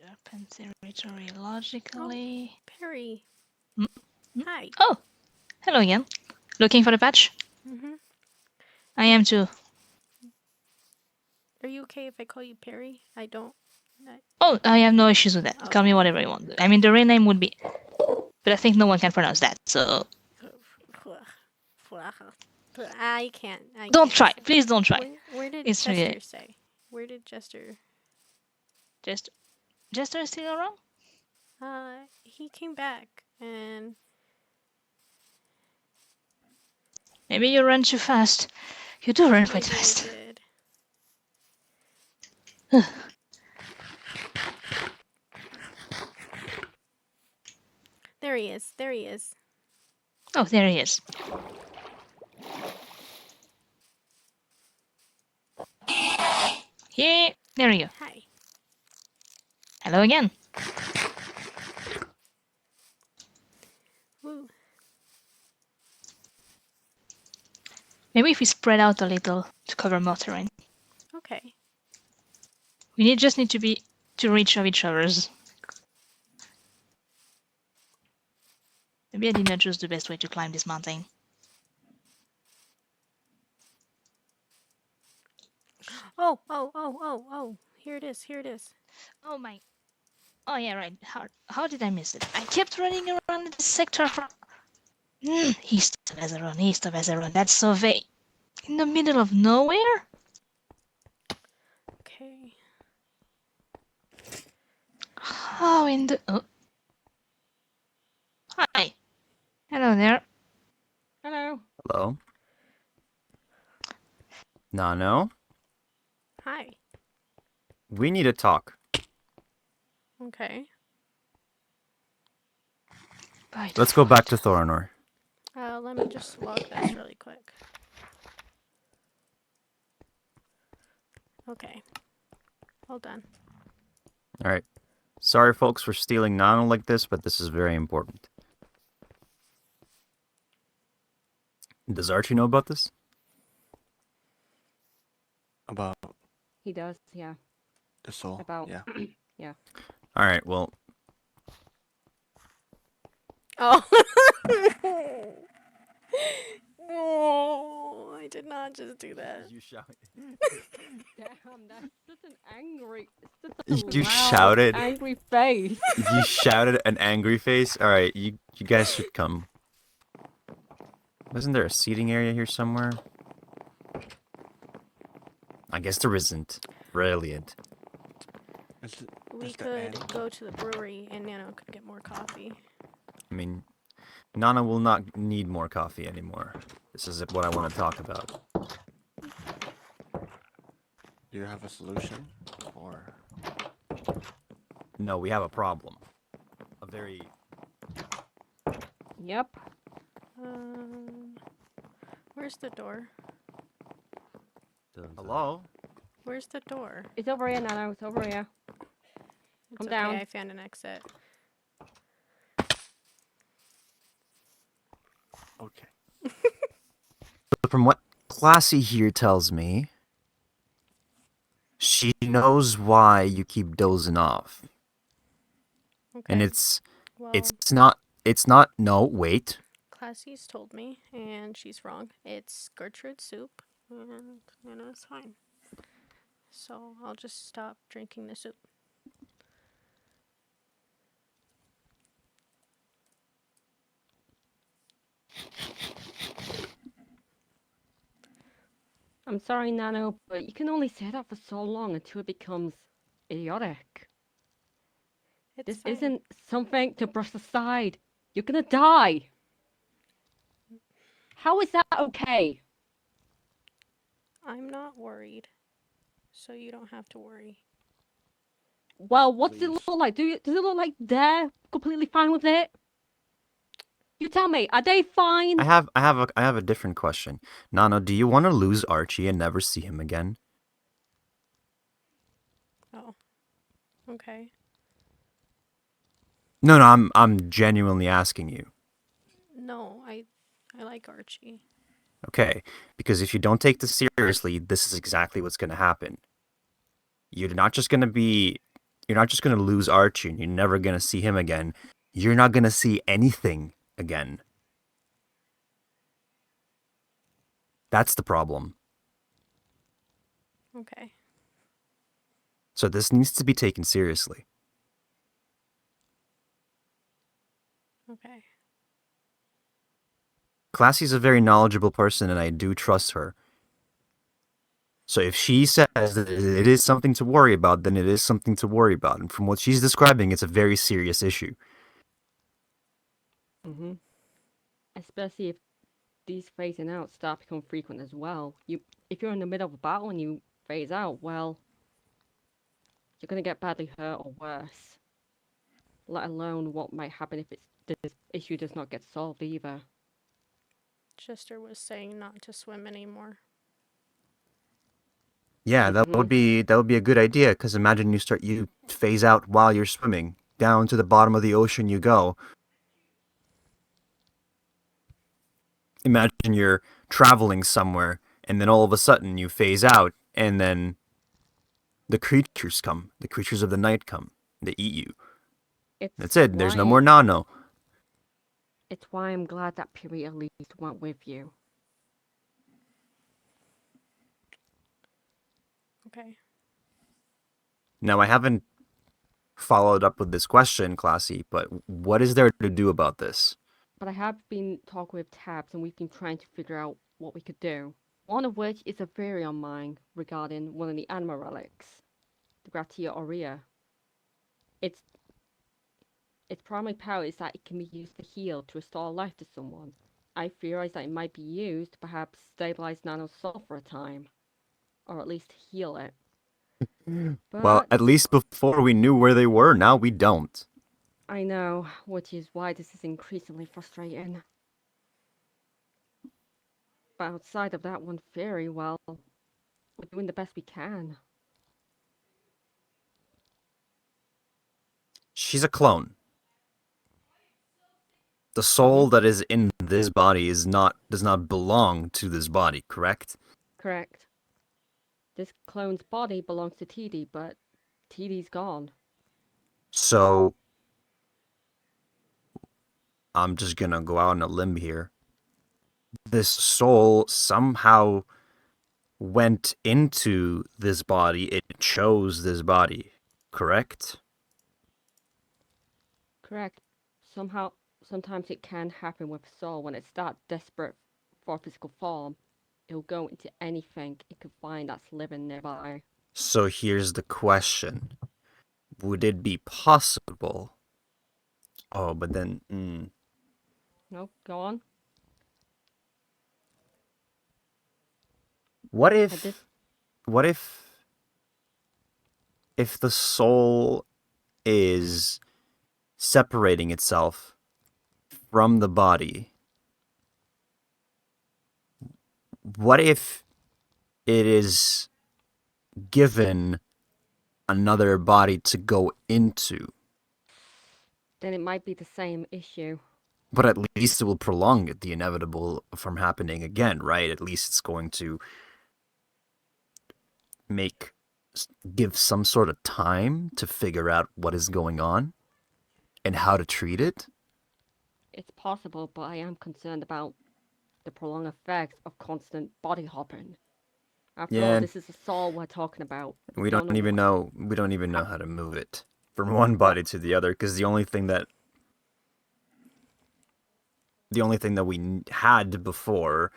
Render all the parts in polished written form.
Japan territory logically. Oh, Perry. Hmm? Hi. Oh, hello again. Looking for the patch? Mm-hmm. I am too. Are you okay if I call you Perry? I don't. Oh, I have no issues with that. Okay. Call me whatever you want. I mean, the real name would be, but I think no one can pronounce that. So I can't. don't try. Please don't try. Where did It's Jester really say? Where did Jester? Jester is still around. He came back and Maybe you run too fast. You do run quite maybe fast. I did. There he is. There he is. Oh, there he is. Here, there you go. Hi. Hello again. Woo. Maybe if we spread out a little to cover more terrain. Okay. We just need to reach of each other's. Maybe I did not choose the best way to climb this mountain. Oh. Here it is. Here it is. Oh my. Oh yeah, right. How did I miss it? I kept running around this sector for... East of Azeron, east of Azeron. That's so vague. In the middle of nowhere? Okay. How in the... Oh. Hi. Hello there. Hello. Hello? Nano? Hi. We need to talk. Okay. Let's go back to Thoranor. Let me just log this really quick. Okay. All done. Alright. Sorry, folks, for stealing Nano like this, but this is very important. Does Archie know about this? About He does, yeah. the soul? About, Yeah. yeah. Alright, well... Oh. No, I did not just do that. You shouted. Damn, that's just an angry... It's just You loud, shouted. angry face. You shouted an angry face? Alright, you guys should come. Wasn't there a seating area here somewhere? I guess there isn't. Brilliant. We could go to the brewery and Nano could get more coffee. I mean, Nana will not need more coffee anymore. This is what I want to talk about. Do you have a solution? Or... No, we have a problem. A very... Yep. Where's the door? Hello? Where's the door? It's over here, Nano. It's over here. It's Come okay, down. I found an exit. Okay. From what Classy here tells me, she knows why you keep dozing off. Okay. And it's well, not, no, wait. Classy's told me, and she's wrong. It's Gertrude's soup, and it's fine. So I'll just stop drinking the soup. I'm sorry, Nano, but you can only say that for so long until it becomes idiotic. This isn't something to brush aside. You're gonna die. How is that okay? I'm not worried, so you don't have to worry. Well, what does it look like? Does it look like they're completely fine with it? You tell me, are they fine? I have a different question. Nano, do you want to lose Archie and never see him again? Oh. Okay. No, I'm genuinely asking you. No, I like Archie. Okay, because if you don't take this seriously, this is exactly what's going to happen. You're not just going to be you're not just going to lose Archie and you're never going to see him again. You're not going to see anything again. That's the problem. Okay. So this needs to be taken seriously. Okay. Classy's a very knowledgeable person, and I do trust her. So if she says that it is something to worry about, then it is something to worry about. And from what she's describing, it's a very serious issue. Mm-hmm. Especially if these phasing out start to become frequent as well. If you're in the middle of a battle and you phase out, well, you're gonna get badly hurt or worse. Let alone what might happen if this issue does not get solved either. Chester was saying not to swim anymore. Yeah, that would be a good idea. Because imagine you phase out while you're swimming. Down to the bottom of the ocean you go. Imagine you're traveling somewhere, and then all of a sudden you phase out, and then the creatures come. The creatures of the night come. They eat you. That's it. There's no more Nano. It's why I'm glad that Piri at least went with you. Okay. Now, I haven't followed up with this question, Classy, but what is there to do about this? But I have been talking with Tabs, and we've been trying to figure out what we could do. One of which is a theory on mine regarding one of the animal relics, the Gratia aurea. Its primary power is that it can be used to heal, to restore life to someone. I theorize that it might be used to perhaps stabilize Nano's soul for a time, or at least heal it. But well, at least before we knew where they were, now we don't. I know, which is why this is increasingly frustrating. But outside of that one theory, well, we're doing the best we can. She's a clone. The soul that is in this body does not belong to this body, correct? Correct. This clone's body belongs to TD, but TD's gone. So, I'm just gonna go out on a limb here. This soul somehow went into this body. It chose this body, correct? Correct. Sometimes it can happen with soul when it's that desperate for physical form. It'll go into anything it can find that's living nearby. So here's the question. Would it be possible? Oh, but then... No, go on. What if the soul is separating itself from the body? What if it is given another body to go into? Then it might be the same issue. But at least it will prolong it, the inevitable from happening again, right? At least it's going to give some sort of time to figure out what is going on and how to treat it. It's possible, but I am concerned about the prolonged effects of constant body hopping. After all, this is a soul we're talking about. We don't even know how to move it from one body to the other, because the only thing that we had before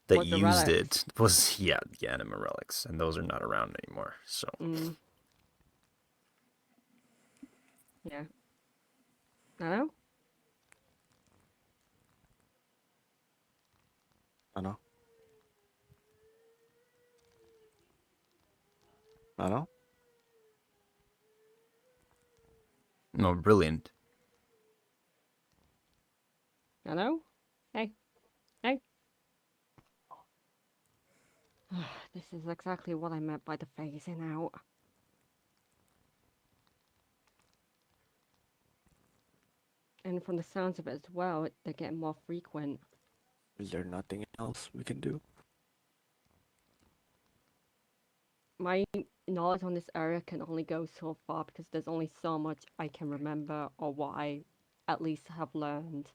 that used it was the anima relics, and those are not around anymore. So yeah. Nano? Nano? Nano? No, brilliant. Nano? Hey. This is exactly what I meant by the phasing out. And from the sounds of it as well, they're getting more frequent. Is there nothing else we can do? my knowledge on this area can only go so far because there's only so much I can remember or what I at least have learned.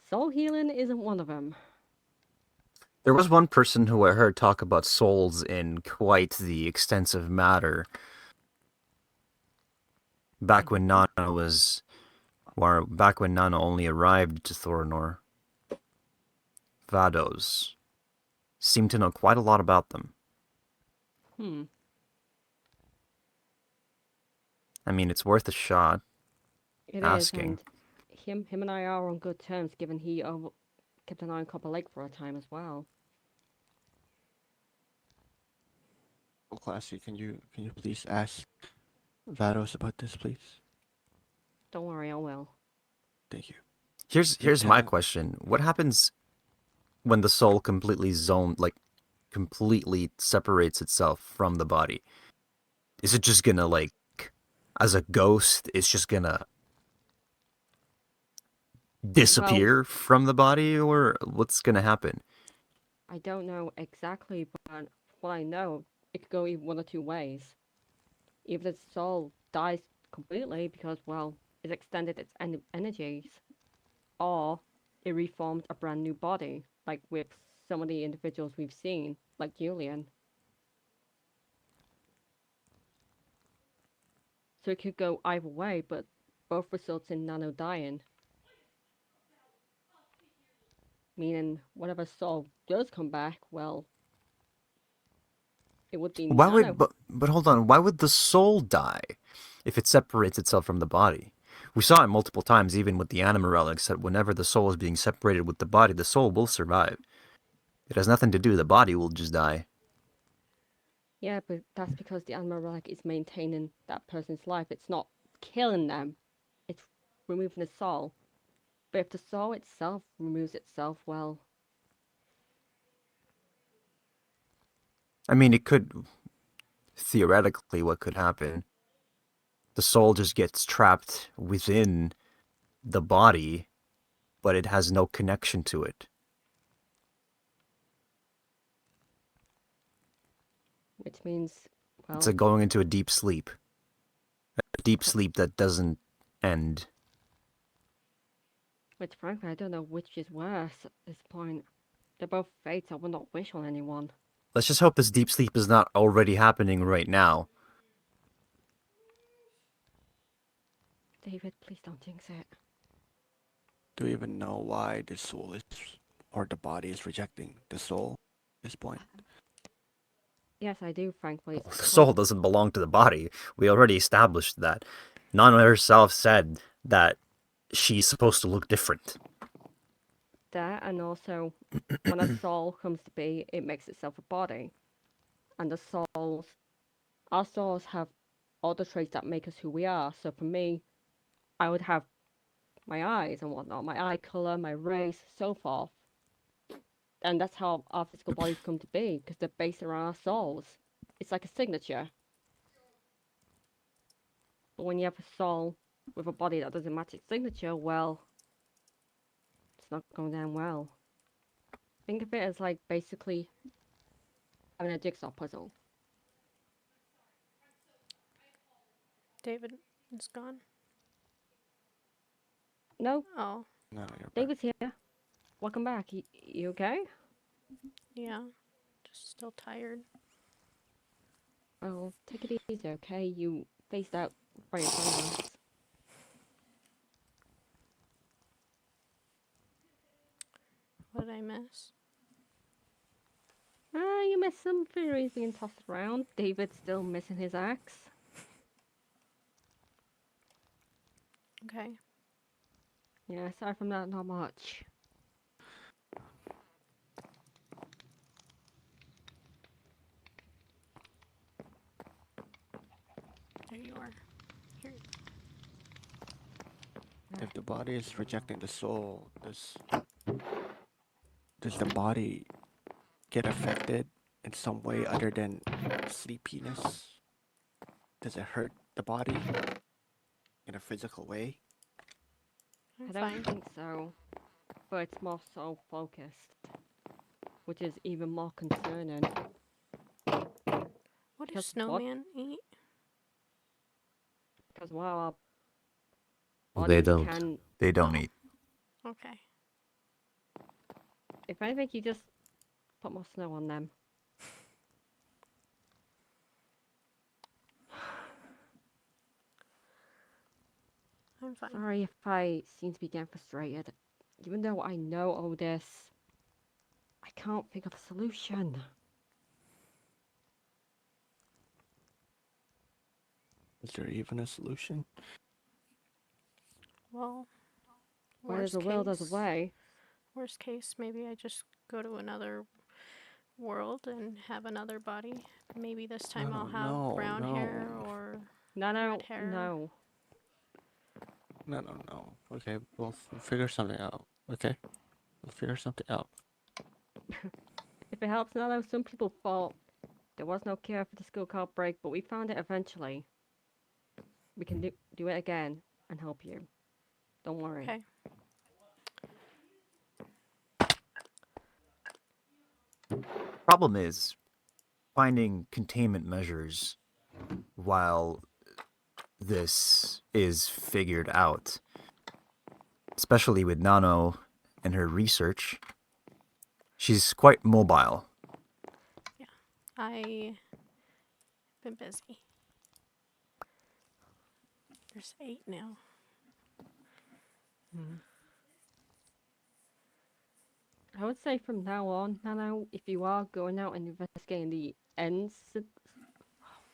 Soul healing isn't one of them. There was one person who I heard talk about souls in quite the extensive matter back when Nano was, or back when Nano only arrived to Thorinor. Vados seemed to know quite a lot about them. I mean, it's worth a shot. It Asking. is, and him and I are on good terms, given he kept an eye on Copper Lake for a time as well. Well, Classy, can you please ask Vados about this, please? Don't worry, I will. Thank you. Here's my question. What happens when the soul completely completely separates itself from the body? Is it just gonna, like, as a ghost, it's just gonna disappear from the body, or what's gonna happen? I don't know exactly, but what I know, it could go either one or two ways. Either the soul dies completely because, well, it's extended its energies, or it reformed a brand new body, like with some of the individuals we've seen, like Julian. So it could go either way, but both results in Nano dying. Meaning, whatever soul does come back, well, it would be Why Nano. would but hold on? Why would the soul die if it separates itself from the body? We saw it multiple times, even with the anima relics, that whenever the soul is being separated with the body, the soul will survive. It has nothing to do. The body will just die. Yeah, but that's because the anima relic is maintaining that person's life. It's not killing them. It's removing the soul. But if the soul itself removes itself, well, I mean, it could theoretically what could happen. The soul just gets trapped within the body, but it has no connection to it. which means, well, It's like going into a deep sleep. A deep sleep that doesn't end. which frankly, I don't know which is worse at this point. They're both fates I would not wish on anyone. Let's just hope this deep sleep is not already happening right now. David, please don't jinx it. Do you even know why the soul is, or the body is rejecting the soul at this point? Yes, I do, frankly. The soul doesn't belong to the body. We already established that. Nana herself said that she's supposed to look different. That, and also, when a soul comes to be, it makes itself a body. And our souls have all the traits that make us who we are. So for me, I would have my eyes and whatnot, my eye color, my race, so forth. And that's how our physical bodies come to be, because they're based around our souls. It's like a signature. But when you have a soul with a body that doesn't match its signature, well, it's not going down well. Think of it as like basically having a jigsaw puzzle. David is gone. No, Oh, No, you're back. David's here. Welcome back. You okay? yeah. Just still tired. Well, take it easy, okay? You faced out right in front of us. What did I miss? You missed some theories being tossed around. David's still missing his axe. Okay. Yeah, aside from that, not much. There you are. Here. If the body is rejecting the soul, does the body get affected in some way other than sleepiness? Does it hurt the body in a physical way? I I'm don't fine. think so. But it's more soul focused, which is even more concerning. do Because snowman eat? Because while our Well, they bodies don't. can, They don't Oh. eat. Okay. if anything, you just put more snow on them. I'm fine. Sorry if I seem to be getting frustrated. Even though I know all this, I can't think of a solution. Is there even a solution? Well, Where there's worst a will, there's a case. way. Worst case, maybe I just go to another world and have another body. Maybe this time I'll have No, brown no. hair or No, red hair. no. No. Okay, we'll figure something out. Okay? We'll figure something out. If it helps, Nano, some people thought there was no cure for the skull outbreak, but we found it eventually. We can do it again and help you. Don't worry. Okay. Problem is finding containment measures while this is figured out. Especially with Nano and her research. She's quite mobile. I've been busy. There's 8 now. I would say from now on, Nano, if you are going out and investigating the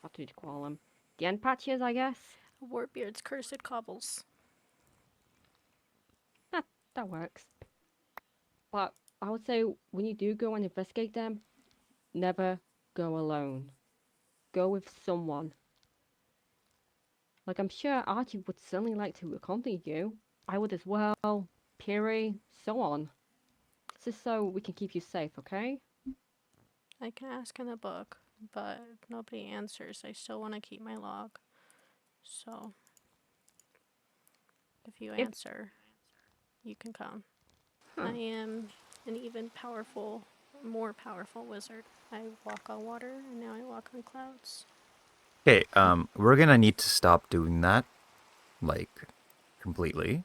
what do you call them? The end patches, I guess. Warbeard's cursed cobbles. That works. But I would say when you do go and investigate them, never go alone. Go with someone. Like I'm sure Archie would certainly like to accompany you. I would as well. Piri, so on. Just so we can keep you safe, okay? I can ask in the book, but if nobody answers, I still want to keep my log. So, if you If- answer, you can come. Huh. I am an even more powerful wizard. I walk on water, and now I walk on clouds. Okay, we're gonna need to stop doing that. Like, completely.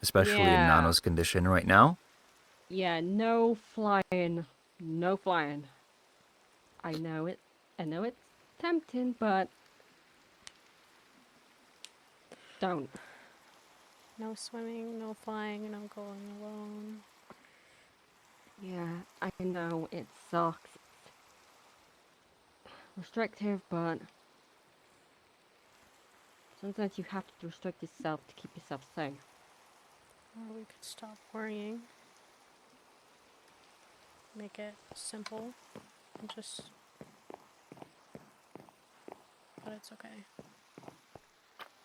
Especially in Yeah. Nano's condition right now. Yeah, no flying. No flying. I know it. I know it's tempting, but don't. No swimming, no flying, no going alone. Yeah, I know it sucks. Restrictive, but sometimes you have to restrict yourself to keep yourself safe. Or we could stop worrying. Make it simple. And just... But it's okay.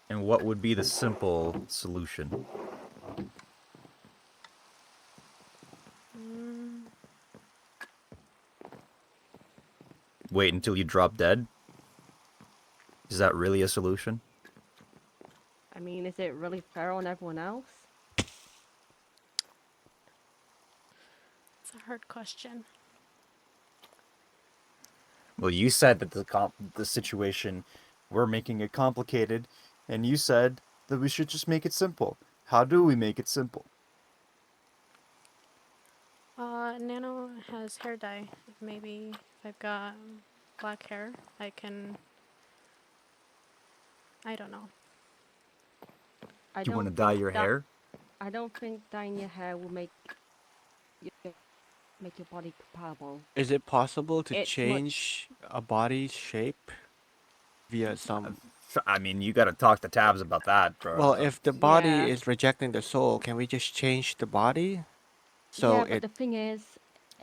And what would be the simple solution? Wait until you drop dead? Is that really a solution? I mean, is it really fair on everyone else? It's a hard question. Well, you said that the situation, we're making it complicated, and you said that we should just make it simple. How do we make it simple? Nano has hair dye. Maybe if I've got black hair, I can... I don't know. I Do you want to don't dye think your that- hair? I don't think dyeing your hair will make your body compatible. Is it possible to It's change a body's shape via some... I mean, you gotta talk to Tabs about that, bro. Well, if the body Yeah. is rejecting the soul, can we just change the body? So yeah, but the thing is,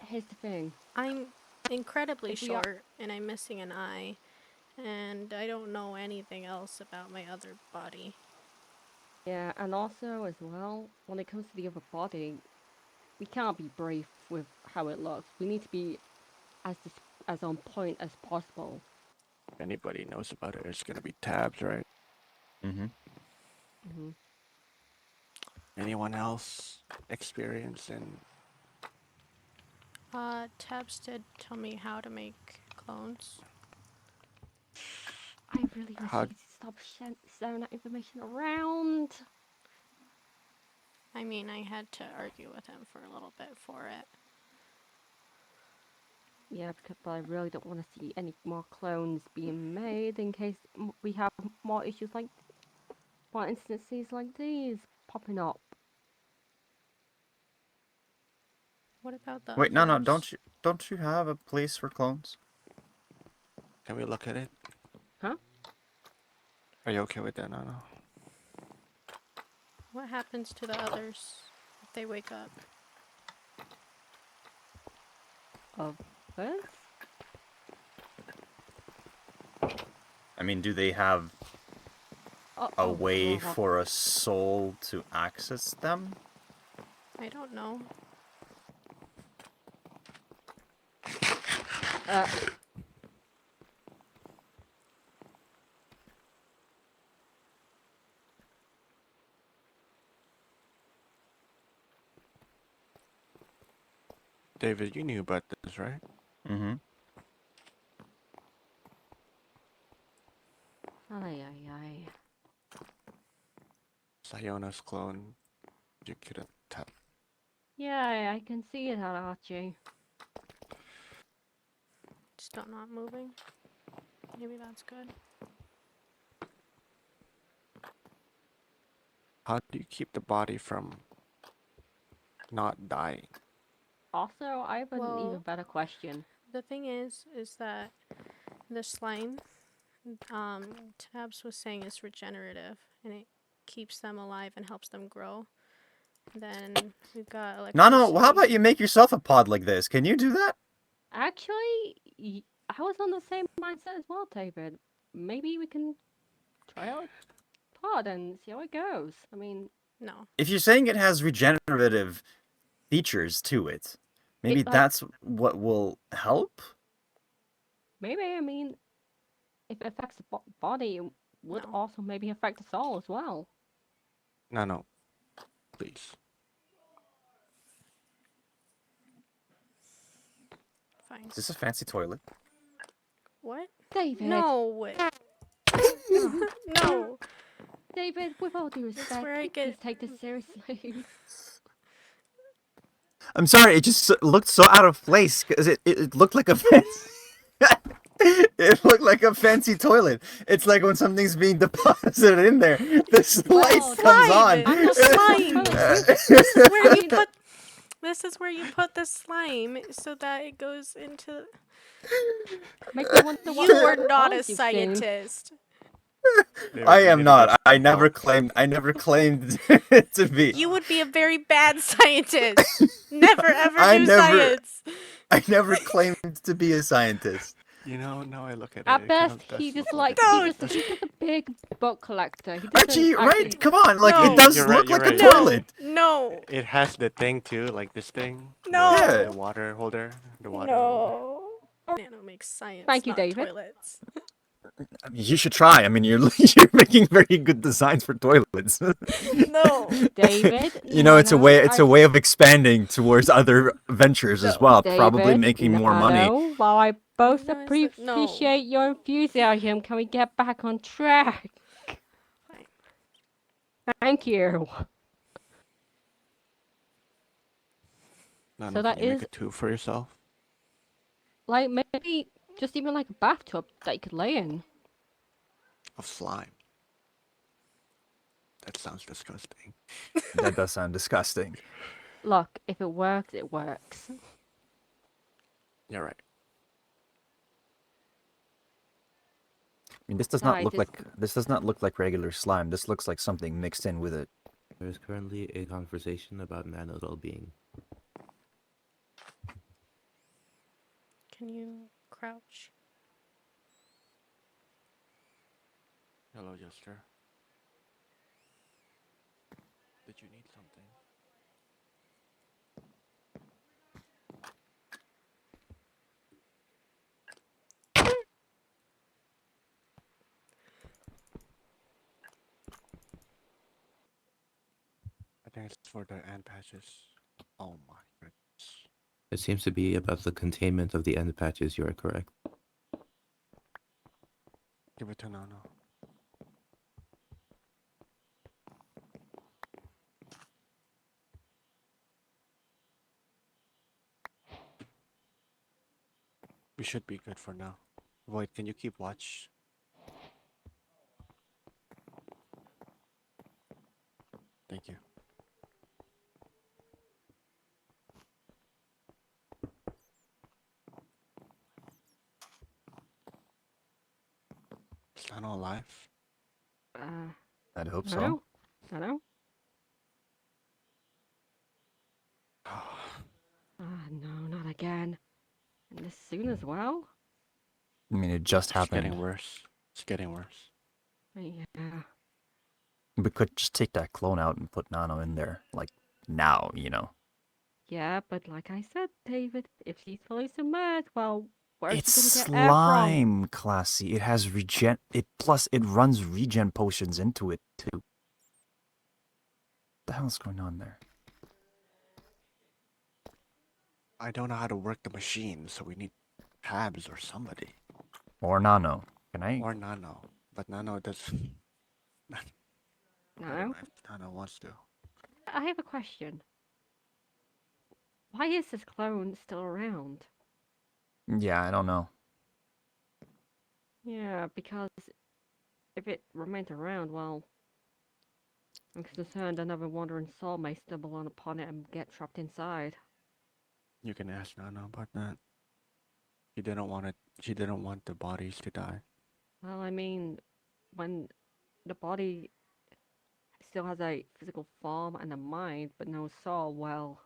here's the thing. I'm incredibly If we are- short, and I'm missing an eye, and I don't know anything else about my other body. Yeah, and also as well, when it comes to the other body, we can't be brief with how it looks. We need to be as on point as possible. if anybody knows about it, it's gonna be Tabs, right? Mm-hmm. Hmm. Anyone else experience in... Tabs did tell me how to make clones. I really wish How- you could stop sharing that information around. I mean, I had to argue with him for a little bit for it. Yeah, but I really don't want to see any more clones being made in case we have more issues like, more instances like these popping up. What about the Wait, no, others? don't you have a place for clones? Can we look at it? Huh? Are you okay with that, Nano? What happens to the others if they wake up? Of us? I mean, do they have a Oh, way God. for a soul to access them? I don't know. David, you knew about this, right? Mm-hmm. Ay, ay, ay. Siona's clone. You could have tapped. Yeah, I can see it, Archie. Still not moving. Maybe that's good. How do you keep the body from not dying? Also, I have an even Well- better question. The thing is that the slime, Tabs was saying is regenerative and it keeps them alive and helps them grow. Then we've got electricity. No, how about you make yourself a pod like this? Can you do that? Actually, I was on the same mindset as well, David. Maybe we can try out a pod and see how it goes. I mean, No. If you're saying it has regenerative features to it, maybe like- that's what will help? maybe, I mean, if it affects the body, it would No. also maybe affect the soul as well. Nano, please. Fine. Is this a fancy toilet? What? David! No. No. David, with all due That's respect, where I please get- take this seriously. I'm sorry, it just looked so out of place because it looked like a fancy. It looked like a fancy toilet. It's like when something's being deposited in there, this light Well, comes slime! on. I'm not slime! This is where you put. This is where you put the slime so that it goes into. Makes me wonder what You are sort of not a clouds you've seen. scientist. David, I you am need to not. get I never yourself- claimed. I never claimed to be. You would be a very bad scientist. Never ever I do never- science. I never claimed to be a scientist. You know, now I look at it. At it best, kind of he does just look like No. he's just a big book collector. He doesn't Archie, right? actually- Come on, like No. it does You're right, look you're like a right. No. toilet. No. It has the thing too, like this thing. No. Yeah. The water holder. The water. No. Nano makes science. Thank you, not David. Toilets. I mean, you should try. I mean, you're you're making very good designs for toilets. No. David, You know, it's a Nano, way. It's a way of expanding towards other ventures as No. well. David, Probably making more money. Nano, while I both No, it's no. appreciate your enthusiasm, can we get back on track? Fine. Thank you. No, So no, that can you is- make a tube for yourself? Like maybe just even like a bathtub that you could lay in. Of slime. That sounds disgusting. That does sound disgusting. Look, if it works, it works. You're right. I mean, this does not Guys, look it's- like this does not look like regular slime. This looks like something mixed in with it. There is currently a conversation about Nano's well-being. Can you crouch? Hello, Jester. Did you need something? I think it's for the end patches. Oh my goodness. It seems to be about the containment of the end patches, you are correct. Give Give it to Nano. We should be good for now. Void, can you keep watch? Thank you. Is Nano alive? I'd hope so. No? No? No, not again. And this soon as well? I mean, it just It's getting happened. worse. It's getting worse. Yeah. We could just take that clone out and put Nano in there, like now, Yeah, but like I said, David, if she's fully submerged, well, where's It's she gonna get air from? slime, Classy. It has regen. Plus it runs regen potions into it too. What the hell's going on there? I don't know how to work the machine, so we need Tabs or somebody. Or Nano. Can I? Or Nano. But Nano does. I don't No? know if Nano wants to. I have a question. Why is this clone still around? Yeah, I don't know. Yeah, because if it remains around, well, I'm concerned another wandering soul may stumble upon it and get trapped inside. You can ask Nano about that. She didn't want it. She didn't want the bodies to die. Well, I mean, when the body still has a physical form and a mind, but no soul, well,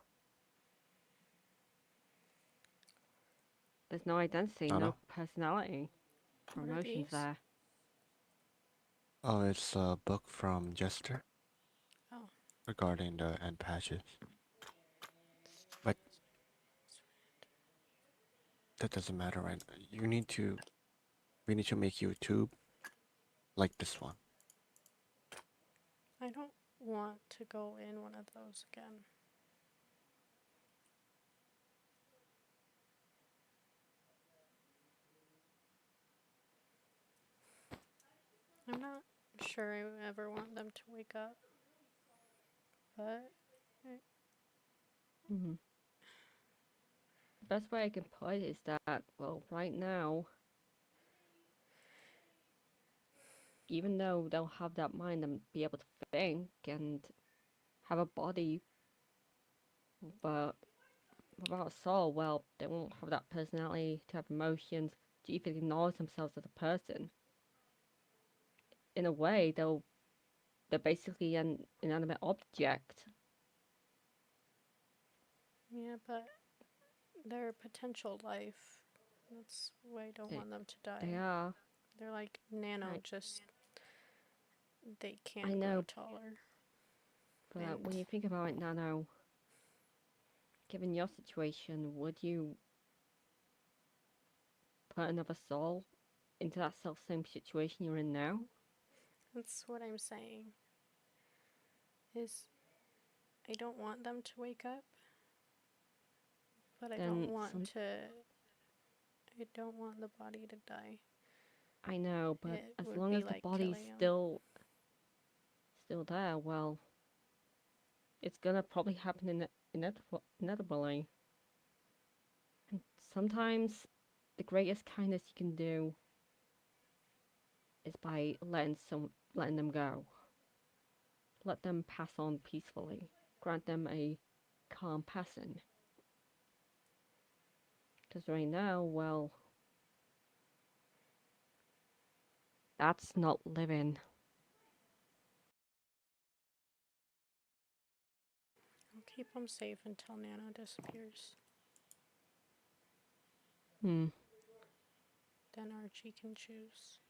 there's no identity, Nano? no personality or What are emotions these? there. Oh, it's a book from Jester Oh. regarding the end patches. But that doesn't matter, right? You need to. We need to make you a tube like this one. I don't want to go in one of those again. I'm not sure I ever want them to wake up. But Mhm. The best way I can put it is that, well, right now, even though they'll have that mind and be able to think and have a body, but without a soul, well, they won't have that personality to have emotions, to even acknowledge themselves as a person. In a way, they're basically an inanimate object. yeah, but their potential life. That's why I don't They, want them to die. they are. They're like Nano, I, just they I can grow know, taller. but when And you think about it, Nano, given your situation, would you put another soul into that self same situation you're in now? that's what I'm saying. Is I don't want them to wake up, but I don't Then want some. to. I don't want the body to die. I know, but It as would long be as the like body's killing them. still there, well, it's gonna probably happen inevitably. And sometimes the greatest kindness you can do is by letting them go. Let them pass on peacefully. Grant them a calm passing. Because right now, well, that's not living. I'll keep them safe until Nano disappears. Hmm. Then Archie can choose.